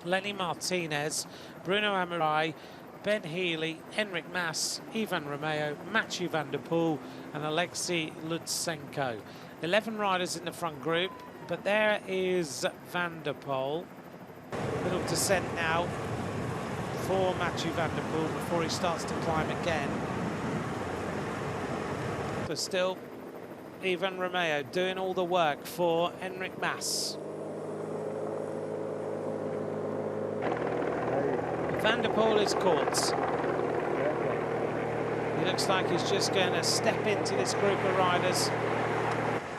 Lenny Martinez, Bruno Amorai, Ben Healy, Enric Mas, Ivan Romeo, Mathieu van der Poel and Alexei Lutsenko. 11 riders in the front group, but there is Van der Poel. Little descent now for Mathieu van der Poel before he starts to climb again. But still, Ivan Romeo doing all the work for Enric Mas. Van der Poel is caught. He looks like he's just going to step into this group of riders.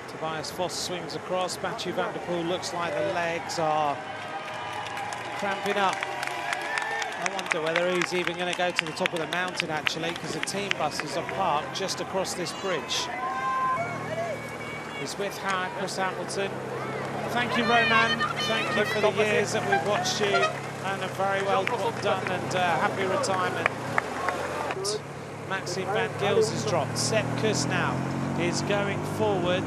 Tobias Foss swings across. Mathieu van der Poel looks like the legs are cramping up. I wonder whether he's even going to go to the top of the mountain, actually, because the team buses are parked just across this bridge. He's with Chris Hamilton. Thank you, Roman. Thank you for the years that we've watched you, and a very well done and happy retirement. Maxime Van Gils has dropped. Sepp Kuss now is going forward,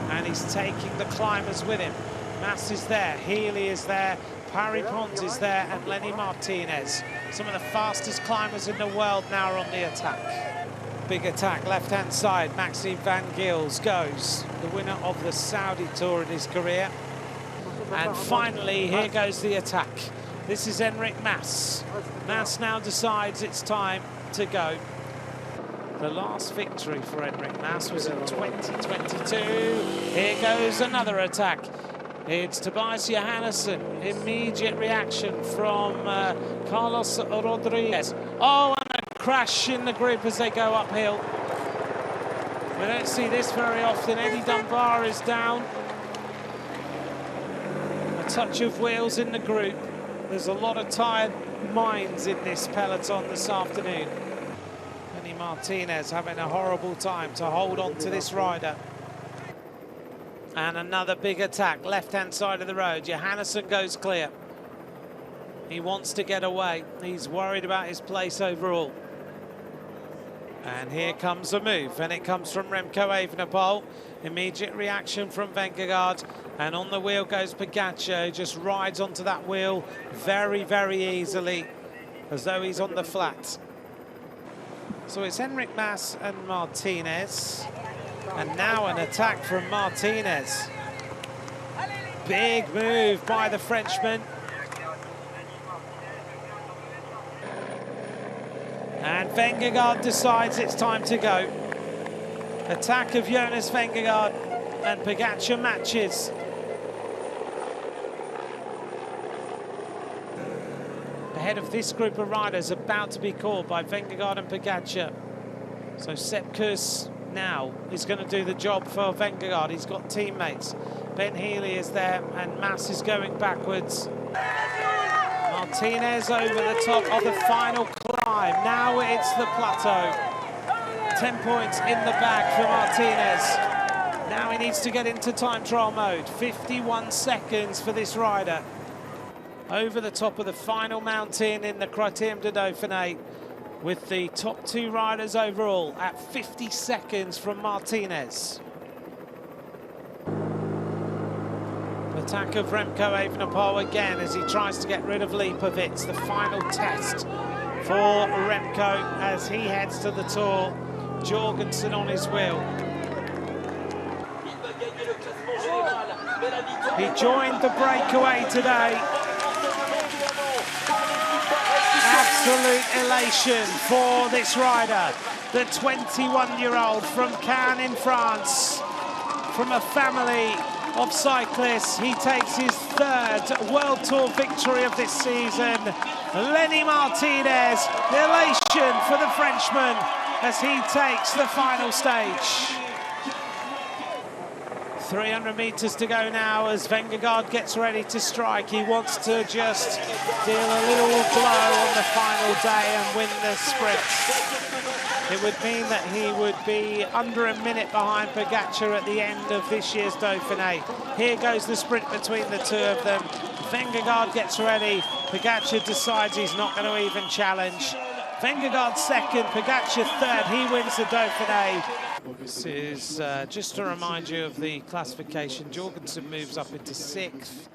and he's taking the climbers with him. Mas is there, Healy is there, Parry Pons is there, and Lenny Martinez. Some of the fastest climbers in the world now are on the attack. Big attack, left-hand side, Maxime Van Gils goes, the winner of the Saudi Tour in his career. And finally, here goes the attack. This is Enric Mas. Mas now decides it's time to go. The last victory for Enric Mas was in 2022. Here goes another attack. It's Tobias Johannesson. Immediate reaction from Carlos Rodriguez. Oh, and a crash in the group as they go uphill. We don't see this very often. Eddie Dunbar is down. A touch of wheels in the group. There's a lot of tired minds in this peloton this afternoon. Lenny Martinez having a horrible time to hold on to this rider. And another big attack, left-hand side of the road. Johannesson goes clear. He wants to get away. He's worried about his place overall. And here comes a move, and it comes from Remco Evenepoel. Immediate reaction from Vingegaard, and on the wheel goes Pogacar. Just rides onto that wheel very, very easily, as though he's on the flat. So it's Enric Mas and Martinez, and now an attack from Martinez. Big move by the Frenchman. And Vingegaard decides it's time to go. Attack of Jonas Vingegaard, and Pogacar matches. Ahead of this group of riders about to be caught by Vingegaard and Pogacar. So Sepp Kuss now is going to do the job for Vingegaard. He's got teammates. Ben Healy is there, and Mas is going backwards. Martinez over the top of the final climb. Now it's the plateau. 10 points in the bag for Martinez. Now he needs to get into time trial mode. 51 seconds for this rider. Over the top of the final mountain in the Critérium du Dauphiné, with the top two riders overall at 50 seconds from Martinez. Attack of Remco Evenepoel again as he tries to get rid of Lipovic. The final test for Remco as he heads to the Tour. Jorgensen on his wheel. He joined the breakaway today. Absolute elation for this rider. The 21-year-old from Cannes in France. From a family of cyclists, he takes his third World Tour victory of this season. Lenny Martinez, elation for the Frenchman as he takes the final stage. 300 meters to go now as Vingegaard gets ready to strike. He wants to just deal a little blow on the final day and win the sprint. It would mean that he would be under a minute behind Pogacar at the end of this year's Dauphiné. Here goes the sprint between the two of them. Vingegaard gets ready. Pogacar decides he's not going to even challenge. Vingegaard second, Pogacar third. He wins the Dauphiné. This is just to remind you of the classification. Jorgensen moves up into 6th.